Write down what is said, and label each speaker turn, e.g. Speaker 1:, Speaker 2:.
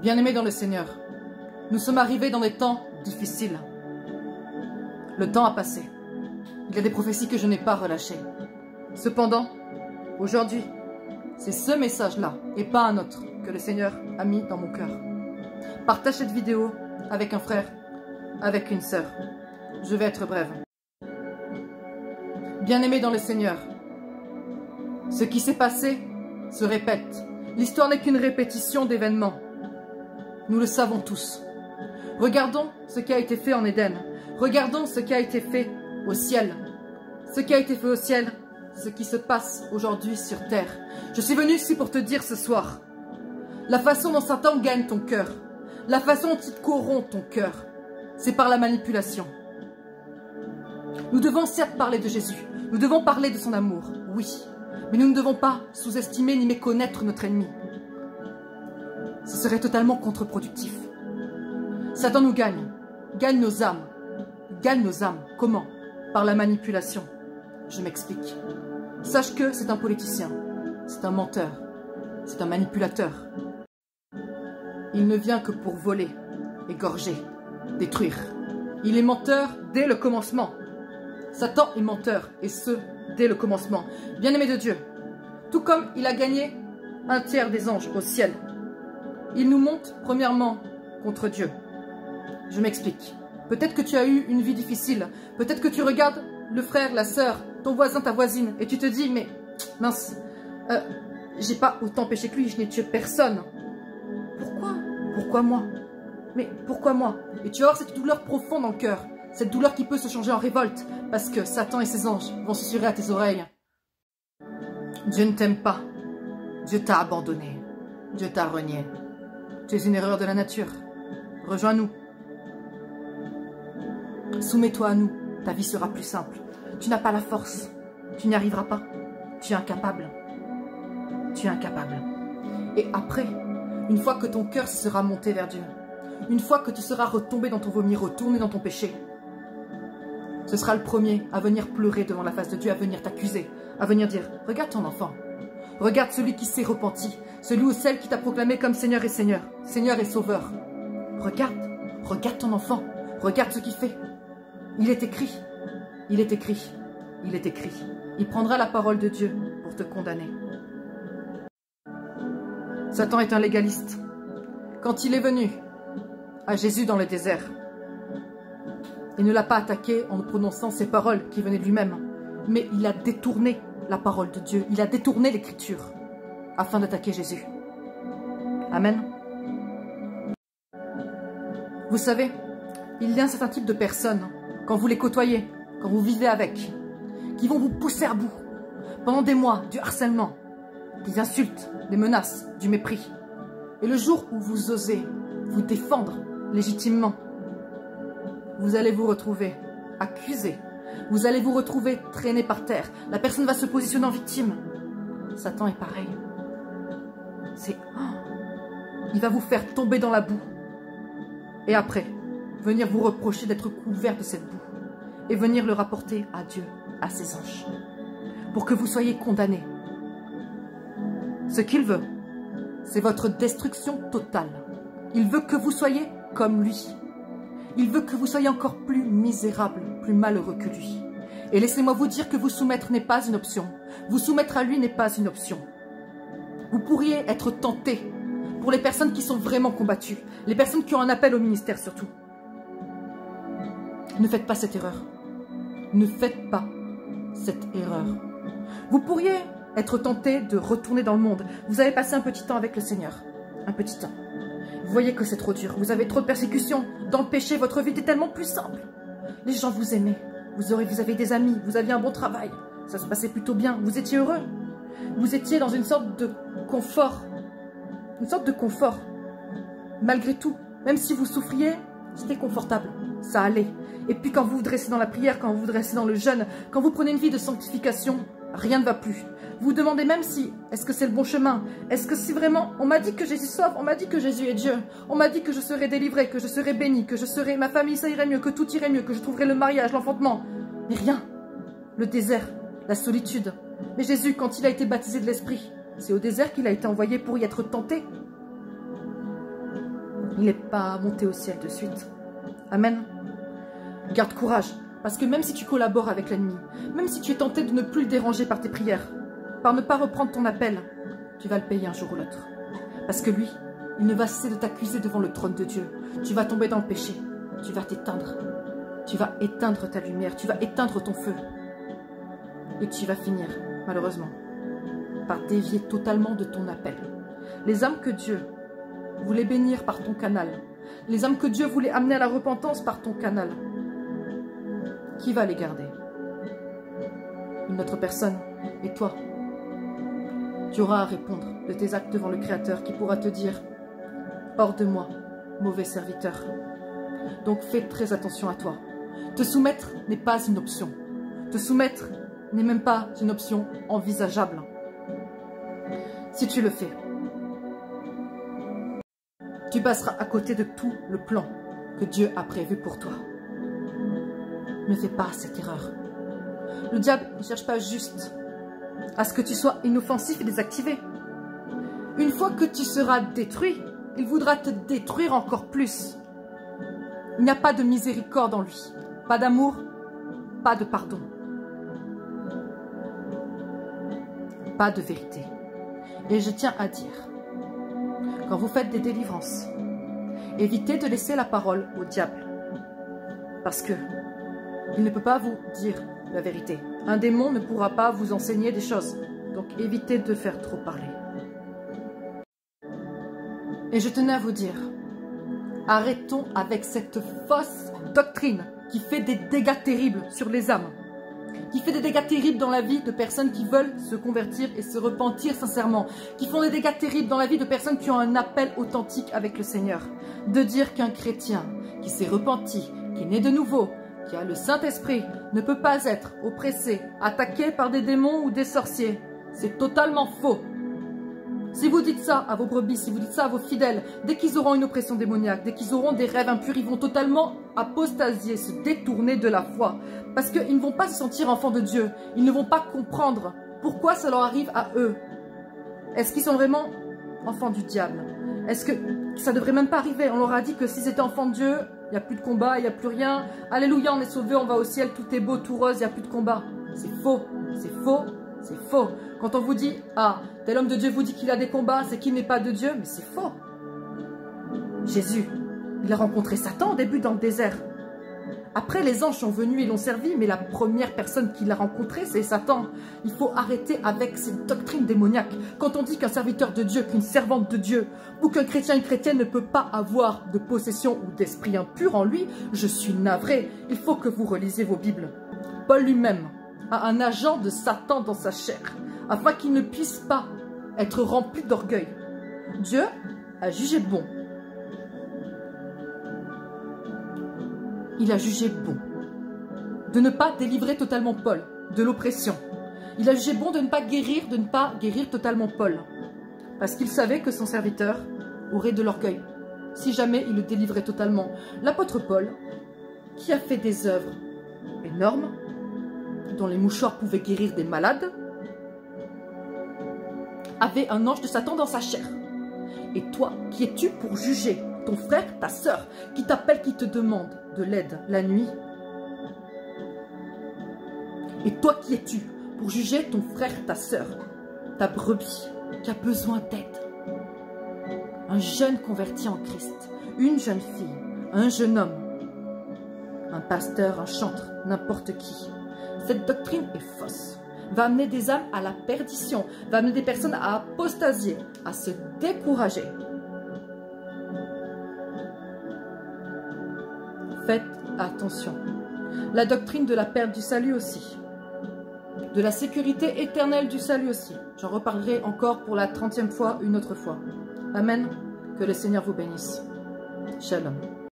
Speaker 1: Bien-aimés dans le Seigneur, nous sommes arrivés dans des temps difficiles. Le temps a passé. Il y a des prophéties que je n'ai pas relâchées. Cependant, aujourd'hui, c'est ce message-là et pas un autre que le Seigneur a mis dans mon cœur. Partage cette vidéo avec un frère, avec une sœur. Je vais être brève. Bien-aimés dans le Seigneur, ce qui s'est passé se répète. L'histoire n'est qu'une répétition d'événements. Nous le savons tous. Regardons ce qui a été fait en Éden. Regardons ce qui a été fait au ciel. Ce qui a été fait au ciel, ce qui se passe aujourd'hui sur terre. Je suis venu ici pour te dire ce soir, la façon dont Satan gagne ton cœur, la façon dont il corrompt ton cœur, c'est par la manipulation. Nous devons certes parler de Jésus, nous devons parler de son amour, oui, mais nous ne devons pas sous-estimer ni méconnaître notre ennemi. Ce serait totalement contre-productif. Satan nous gagne nos âmes. Gagne nos âmes. Comment? Par la manipulation. Je m'explique. Sache que c'est un politicien, c'est un menteur, c'est un manipulateur. Il ne vient que pour voler, égorger, détruire. Il est menteur dès le commencement. Satan est menteur, et ce, dès le commencement. Bien-aimé de Dieu, tout comme il a gagné un tiers des anges au ciel, il nous monte premièrement contre Dieu. Je m'explique. Peut-être que tu as eu une vie difficile. Peut-être que tu regardes le frère, la sœur, ton voisin, ta voisine, et tu te dis, mais mince, j'ai pas autant péché que lui, je n'ai tué personne. Pourquoi? Pourquoi moi? Mais pourquoi moi? Et tu vas avoir cette douleur profonde en cœur, cette douleur qui peut se changer en révolte, parce que Satan et ses anges vont susurrer à tes oreilles. Dieu ne t'aime pas. Dieu t'a abandonné. Dieu t'a renié. Tu es une erreur de la nature. Rejoins-nous. Soumets-toi à nous. Ta vie sera plus simple. Tu n'as pas la force. Tu n'y arriveras pas. Tu es incapable. Tu es incapable. Et après, une fois que ton cœur sera monté vers Dieu, une fois que tu seras retombé dans ton vomi, retourné dans ton péché, ce sera le premier à venir pleurer devant la face de Dieu, à venir t'accuser, à venir dire, regarde ton enfant, regarde celui qui s'est repenti, celui ou celle qui t'a proclamé comme Seigneur et Seigneur, Seigneur et Sauveur. Regarde ton enfant, regarde ce qu'il fait. Il est écrit, il est écrit, il est écrit. Il prendra la parole de Dieu pour te condamner. Satan est un légaliste. Quand il est venu à Jésus dans le désert, il ne l'a pas attaqué en prononçant ces paroles qui venaient de lui-même, mais il a détourné la parole de Dieu, il a détourné l'écriture afin d'attaquer Jésus. Amen. Vous savez, il y a un certain type de personnes, quand vous les côtoyez, quand vous vivez avec, qui vont vous pousser à bout pendant des mois, du harcèlement, des insultes, des menaces, du mépris. Et le jour où vous osez vous défendre légitimement, vous allez vous retrouver accusé. Vous allez vous retrouver traîné par terre. La personne va se positionner en victime. Satan est pareil. Il va vous faire tomber dans la boue. Et après, venir vous reprocher d'être couvert de cette boue. Et venir le rapporter à Dieu, à ses anges. Pour que vous soyez condamnés. Ce qu'il veut, c'est votre destruction totale. Il veut que vous soyez comme lui. Il veut que vous soyez encore plus misérable, plus malheureux que lui. Et laissez-moi vous dire que vous soumettre n'est pas une option. Vous soumettre à lui n'est pas une option. Vous pourriez être tenté pour les personnes qui sont vraiment combattues, les personnes qui ont un appel au ministère surtout. Ne faites pas cette erreur. Ne faites pas cette erreur. Vous pourriez être tenté de retourner dans le monde. Vous avez passé un petit temps avec le Seigneur. Un petit temps. Vous voyez que c'est trop dur. Vous avez trop de persécutions. Dans le péché, votre vie était tellement plus simple. Les gens vous aimaient. Vous avez des amis. Vous aviez un bon travail. Ça se passait plutôt bien. Vous étiez heureux. Vous étiez dans une sorte de confort. Une sorte de confort. Malgré tout, même si vous souffriez, c'était confortable. Ça allait. Et puis quand vous vous dressez dans la prière, quand vous vous dressez dans le jeûne, quand vous prenez une vie de sanctification, rien ne va plus. Vous vous demandez même si, est-ce que c'est le bon chemin? Est-ce que si vraiment, on m'a dit que Jésus sauve, on m'a dit que Jésus est Dieu, on m'a dit que je serais délivré, que je serais béni, que ma famille ça irait mieux, que tout irait mieux, que je trouverais le mariage, l'enfantement. Mais rien. Le désert, la solitude. Mais Jésus, quand il a été baptisé de l'Esprit, c'est au désert qu'il a été envoyé pour y être tenté. Il n'est pas monté au ciel de suite. Amen. Garde courage, parce que même si tu collabores avec l'ennemi, même si tu es tenté de ne plus le déranger par tes prières, par ne pas reprendre ton appel, tu vas le payer un jour ou l'autre. Parce que lui, il ne va cesser de t'accuser devant le trône de Dieu. Tu vas tomber dans le péché, tu vas t'éteindre, tu vas éteindre ta lumière, tu vas éteindre ton feu. Et tu vas finir, malheureusement, par dévier totalement de ton appel. Les âmes que Dieu voulait bénir par ton canal, les âmes que Dieu voulait amener à la repentance par ton canal, qui va les garder? Une autre personne, et toi. Tu auras à répondre de tes actes devant le Créateur qui pourra te dire « Hors de moi, mauvais serviteur ». Donc fais très attention à toi. Te soumettre n'est pas une option. Te soumettre n'est même pas une option envisageable. Si tu le fais, tu passeras à côté de tout le plan que Dieu a prévu pour toi. Ne fais pas cette erreur. Le diable ne cherche pas juste à ce que tu sois inoffensif et désactivé. Une fois que tu seras détruit, il voudra te détruire encore plus. Il n'y a pas de miséricorde en lui, pas d'amour, pas de pardon, pas de vérité. Et je tiens à dire, quand vous faites des délivrances, évitez de laisser la parole au diable, parce que il ne peut pas vous dire la vérité. Un démon ne pourra pas vous enseigner des choses, donc évitez de faire trop parler. Et je tenais à vous dire, arrêtons avec cette fausse doctrine qui fait des dégâts terribles sur les âmes, qui fait des dégâts terribles dans la vie de personnes qui veulent se convertir et se repentir sincèrement, qui font des dégâts terribles dans la vie de personnes qui ont un appel authentique avec le Seigneur. De dire qu'un chrétien qui s'est repenti, qui est né de nouveau, qui a le Saint-Esprit, ne peut pas être oppressé, attaqué par des démons ou des sorciers, c'est totalement faux. Si vous dites ça à vos brebis, si vous dites ça à vos fidèles, dès qu'ils auront une oppression démoniaque, dès qu'ils auront des rêves impurs, ils vont totalement apostasier, se détourner de la foi. Parce qu'ils ne vont pas se sentir enfants de Dieu. Ils ne vont pas comprendre pourquoi ça leur arrive à eux. Est-ce qu'ils sont vraiment enfants du diable? Est-ce que ça ne devrait même pas arriver? On leur a dit que s'ils étaient enfants de Dieu, il n'y a plus de combat, il n'y a plus rien. Alléluia, on est sauvés, on va au ciel, tout est beau, tout rose, il n'y a plus de combat. C'est faux, c'est faux, c'est faux. Quand on vous dit, ah, tel homme de Dieu vous dit qu'il a des combats, c'est qu'il n'est pas de Dieu, mais c'est faux. Jésus, il a rencontré Satan au début dans le désert. Après, les anges sont venus et l'ont servi, mais la première personne qu'il a rencontrée, c'est Satan. Il faut arrêter avec cette doctrine démoniaque. Quand on dit qu'un serviteur de Dieu, qu'une servante de Dieu, ou qu'un chrétien, une chrétienne ne peut pas avoir de possession ou d'esprit impur en lui, je suis navré. Il faut que vous relisiez vos Bibles. Paul lui-même a un agent de Satan dans sa chair, afin qu'il ne puisse pas être rempli d'orgueil. Dieu a jugé bon. Il a jugé bon de ne pas délivrer totalement Paul de l'oppression. Il a jugé bon de ne pas guérir totalement Paul. Parce qu'il savait que son serviteur aurait de l'orgueil si jamais il le délivrait totalement. L'apôtre Paul, qui a fait des œuvres énormes, dont les mouchoirs pouvaient guérir des malades, avait un ange de Satan dans sa chair. Et toi, qui es-tu pour juger ton frère, ta sœur, qui t'appelle, qui te demande de l'aide la nuit? Et toi, qui es-tu pour juger ton frère, ta sœur, ta brebis, qui a besoin d'aide? Un jeune converti en Christ, une jeune fille, un jeune homme, un pasteur, un chantre, n'importe qui. Cette doctrine est fausse, va amener des âmes à la perdition, va amener des personnes à apostasier, à se décourager. Faites attention. La doctrine de la perte du salut aussi. De la sécurité éternelle du salut aussi. J'en reparlerai encore pour la 30e fois, une autre fois. Amen. Que le Seigneur vous bénisse. Shalom.